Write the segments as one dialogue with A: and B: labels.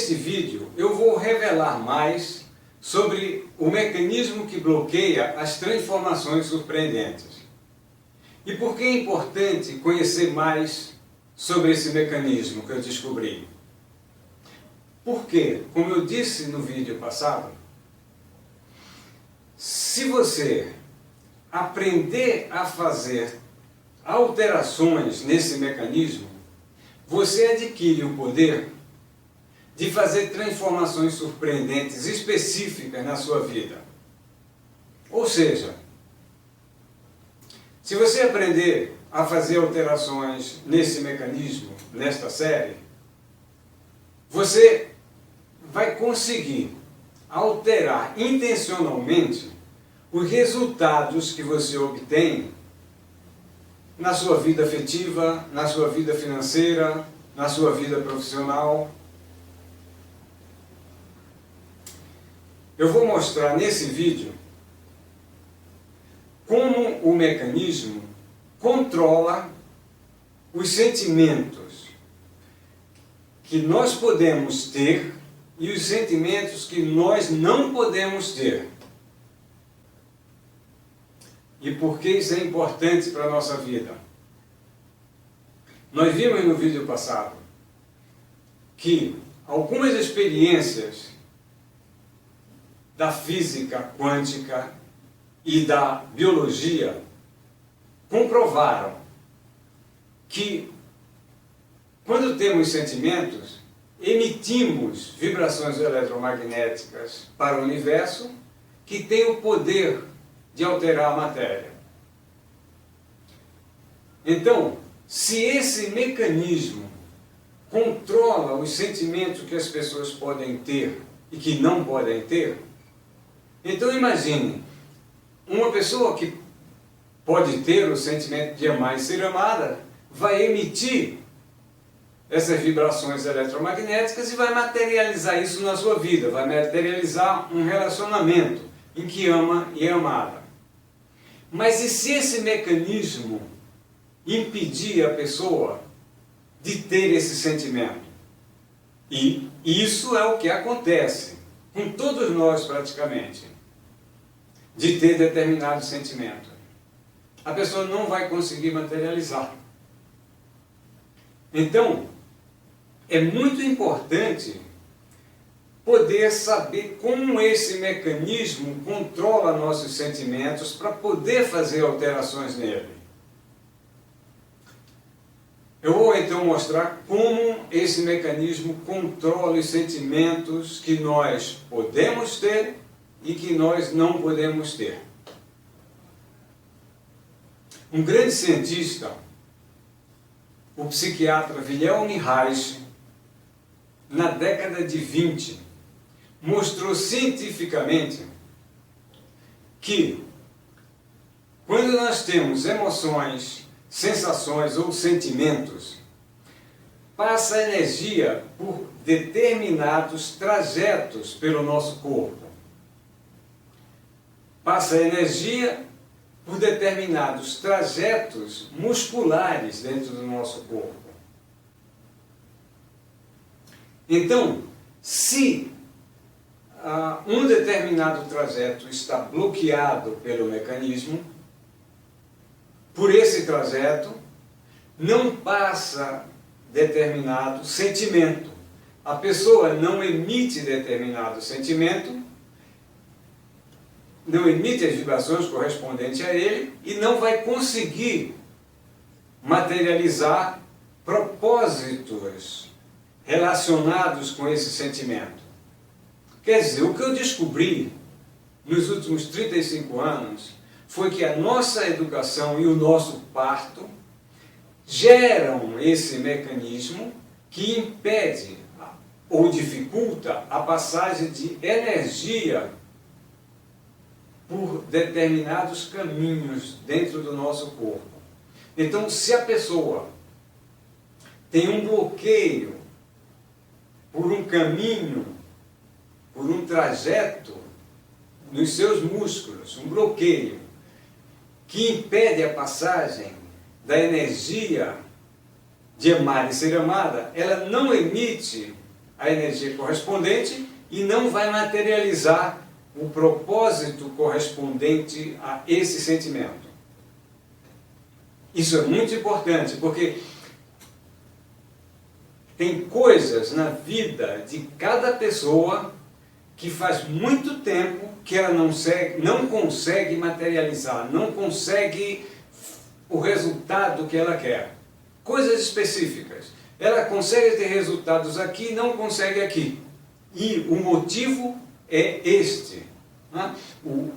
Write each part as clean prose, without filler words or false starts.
A: neste vídeo eu vou revelar mais sobre o mecanismo que bloqueia as transformações surpreendentes. E por que é importante conhecer mais sobre esse mecanismo que eu descobri? Porque, como eu disse no vídeo passado, se você aprender a fazer alterações nesse mecanismo, você adquire o poder de fazer transformações surpreendentes específicas na sua vida. Ou seja, se você aprender a fazer alterações nesse mecanismo, nesta série, você vai conseguir alterar intencionalmente os resultados que você obtém na sua vida afetiva, na sua vida financeira, na sua vida profissional. Eu vou mostrar nesse vídeo como o mecanismo controla os sentimentos que nós podemos ter e os sentimentos que nós não podemos ter. E por que isso é importante para a nossa vida? Nós vimos no vídeo passado que algumas experiências da física quântica e da biologia comprovaram que quando temos sentimentos, emitimos vibrações eletromagnéticas para o universo que tem o poder de alterar a matéria. Então, se esse mecanismo controla os sentimentos que as pessoas podem ter e que não podem ter, então imagine, uma pessoa que pode ter o sentimento de amar e ser amada, vai emitir essas vibrações eletromagnéticas e vai materializar isso na sua vida, vai materializar um relacionamento em que ama e é amada. Mas e se esse mecanismo impedir a pessoa de ter esse sentimento? E isso é o que acontece com todos nós praticamente, de ter determinado sentimento. A pessoa não vai conseguir materializar. Então, é muito importante poder saber como esse mecanismo controla nossos sentimentos para poder fazer alterações nele. Eu vou então mostrar como esse mecanismo controla os sentimentos que nós podemos ter e que nós não podemos ter. Um grande cientista, o psiquiatra Wilhelm Reich, na década de 20, mostrou cientificamente que quando nós temos emoções, sensações ou sentimentos, passa energia por determinados trajetos pelo nosso corpo. Passa energia por determinados trajetos musculares dentro do nosso corpo. Então, se um determinado trajeto está bloqueado pelo mecanismo, por esse trajeto não passa determinado sentimento. A pessoa não emite determinado sentimento, não emite as vibrações correspondentes a ele e não vai conseguir materializar propósitos relacionados com esse sentimento. Quer dizer, o que eu descobri nos últimos 35 anos foi que a nossa educação e o nosso parto geram esse mecanismo que impede ou dificulta a passagem de energia por determinados caminhos dentro do nosso corpo. Então, se a pessoa tem um bloqueio por um caminho, por um trajeto nos seus músculos, um bloqueio que impede a passagem da energia de amar e ser amada, ela não emite a energia correspondente e não vai materializar o propósito correspondente a esse sentimento. Isso é muito importante, porque tem coisas na vida de cada pessoa que faz muito tempo que ela não consegue materializar, não consegue o resultado que ela quer. Coisas específicas. Ela consegue ter resultados aqui, não consegue aqui. E o motivo é este. Né?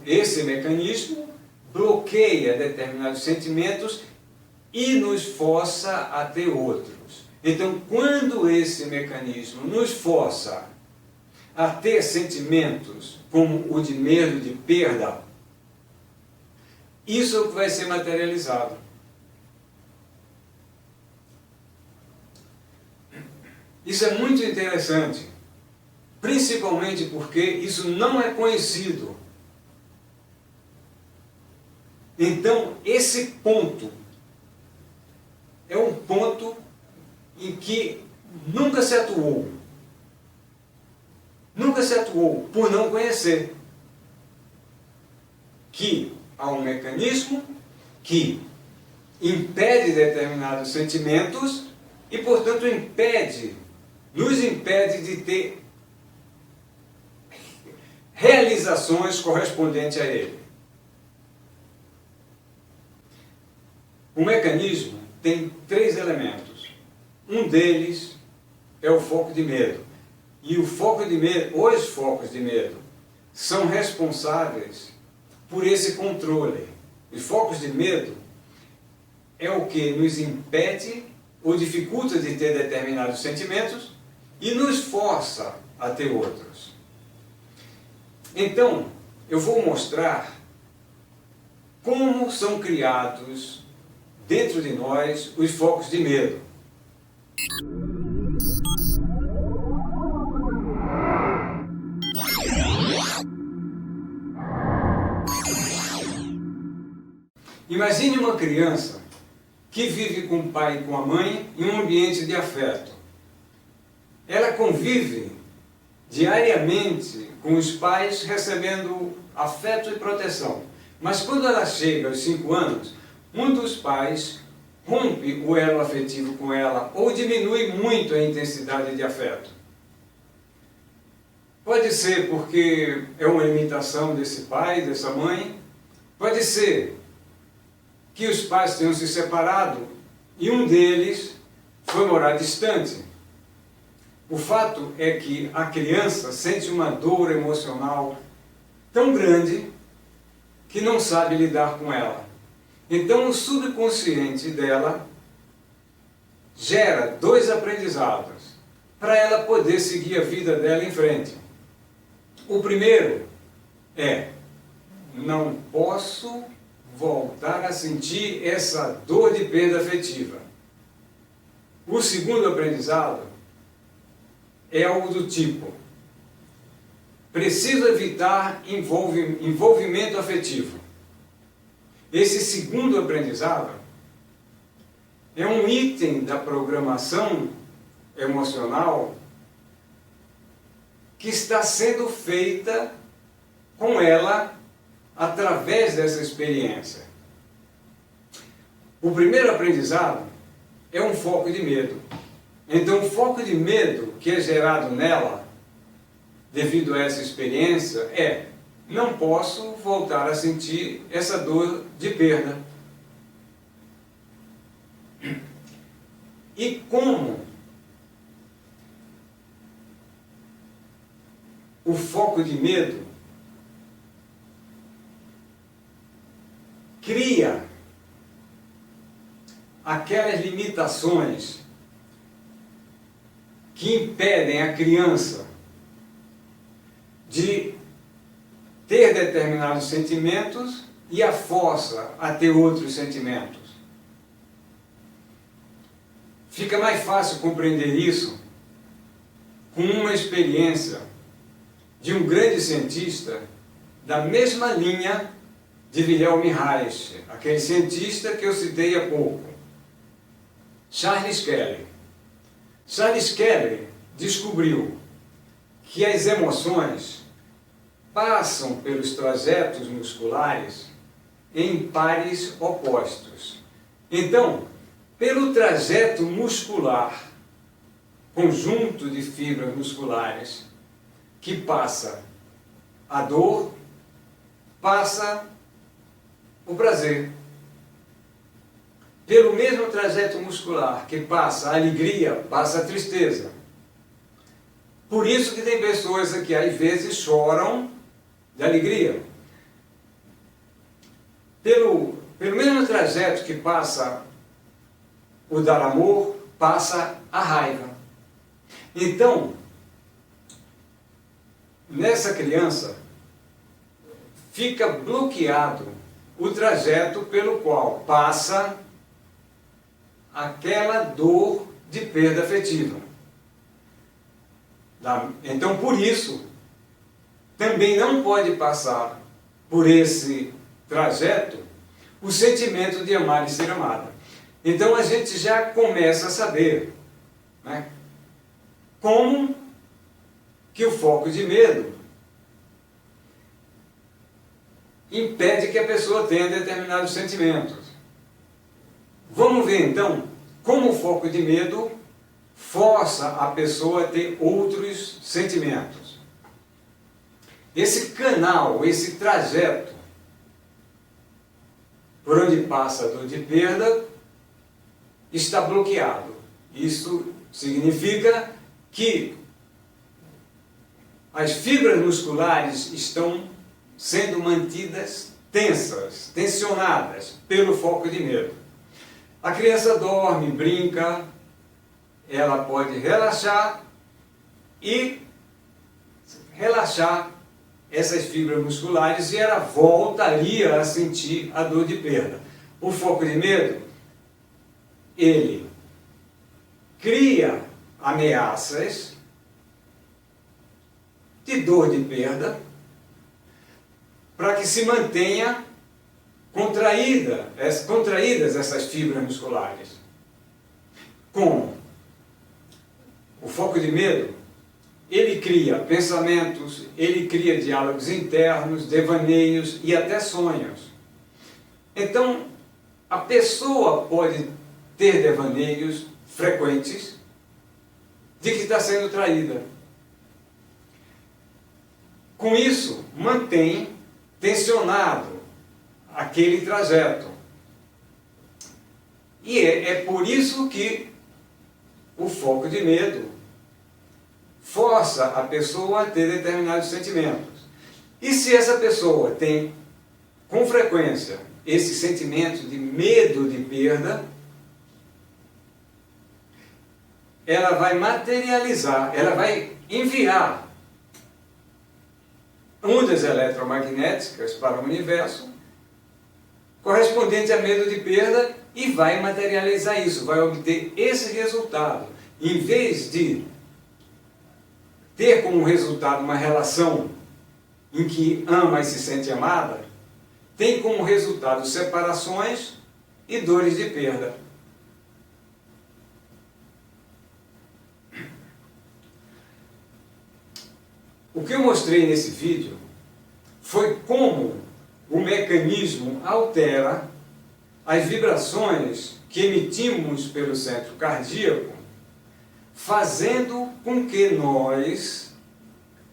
A: Esse mecanismo bloqueia determinados sentimentos e nos força a ter outros. Então, quando esse mecanismo nos força a ter sentimentos como o de medo, de perda, isso é o que vai ser materializado. Isso é muito interessante, principalmente porque isso não é conhecido. Então, esse ponto é um ponto em que nunca se atuou. Nunca se atuou por não conhecer que há um mecanismo que impede determinados sentimentos e, portanto, nos impede de ter realizações correspondentes a ele. O mecanismo tem 3 elementos. Um deles é o foco de medo. E o foco de medo, os focos de medo, são responsáveis por esse controle. Os focos de medo é o que nos impede ou dificulta de ter determinados sentimentos e nos força a ter outros. Então, eu vou mostrar como são criados dentro de nós os focos de medo. Imagine uma criança que vive com o pai e com a mãe em um ambiente de afeto. Ela convive diariamente com os pais recebendo afeto e proteção. Mas quando ela chega aos 5 anos, um dos pais rompe o elo afetivo com ela ou diminui muito a intensidade de afeto. Pode ser porque é uma limitação desse pai, dessa mãe. Pode ser que os pais tenham se separado e um deles foi morar distante. O fato é que a criança sente uma dor emocional tão grande que não sabe lidar com ela. Então o subconsciente dela gera 2 aprendizados para ela poder seguir a vida dela em frente. O primeiro é: não posso voltar a sentir essa dor de perda afetiva. O segundo aprendizado é algo do tipo: preciso evitar envolvimento afetivo. Esse segundo aprendizado é um item da programação emocional que está sendo feita com ela através dessa experiência. O primeiro aprendizado é um foco de medo. Então, o foco de medo que é gerado nela, devido a essa experiência, é: não posso voltar a sentir essa dor de perda. E como o foco de medo cria aquelas limitações que impedem a criança de ter determinados sentimentos e a força a ter outros sentimentos. Fica mais fácil compreender isso com uma experiência de um grande cientista da mesma linha de Wilhelm Reich, aquele cientista que eu citei há pouco, Charles Kelly. Charles Kelly descobriu que as emoções passam pelos trajetos musculares em pares opostos. Então, pelo trajeto muscular, conjunto de fibras musculares, que passa a dor, passa o prazer. Pelo mesmo trajeto muscular que passa a alegria, passa a tristeza. Por isso que tem pessoas que às vezes choram de alegria. Pelo mesmo trajeto que passa o dar amor, passa a raiva. Então, nessa criança, fica bloqueado o trajeto pelo qual passa aquela dor de perda afetiva. Então, por isso, também não pode passar por esse trajeto o sentimento de amar e ser amada. Então, a gente já começa a saber, né, como que o foco de medo impede que a pessoa tenha determinados sentimentos. Vamos ver então como o foco de medo força a pessoa a ter outros sentimentos. Esse canal, esse trajeto por onde passa a dor de perda está bloqueado. Isso significa que as fibras musculares estão sendo mantidas tensas, tensionadas pelo foco de medo. A criança dorme, brinca, ela pode relaxar e relaxar essas fibras musculares e ela voltaria a sentir a dor de perda. O foco de medo, ele cria ameaças de dor de perda para que se mantenha contraídas essas fibras musculares. Como? O foco de medo, ele cria pensamentos, ele cria diálogos internos, devaneios e até sonhos. Então, a pessoa pode ter devaneios frequentes de que está sendo traída. Com isso, mantém tensionado aquele trajeto. E é por isso que o foco de medo força a pessoa a ter determinados sentimentos. E se essa pessoa tem, com frequência, esse sentimento de medo de perda, ela vai materializar, ela vai enviar ondas eletromagnéticas para o universo, correspondente a medo de perda, e vai materializar isso, vai obter esse resultado. Em vez de ter como resultado uma relação em que ama e se sente amada, tem como resultado separações e dores de perda. O que eu mostrei nesse vídeo foi como o mecanismo altera as vibrações que emitimos pelo centro cardíaco, fazendo com que nós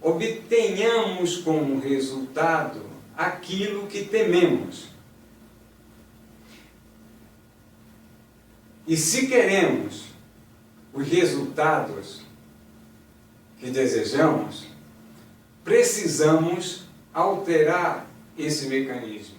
A: obtenhamos como resultado aquilo que tememos. E se queremos os resultados que desejamos, precisamos alterar esse mecanismo.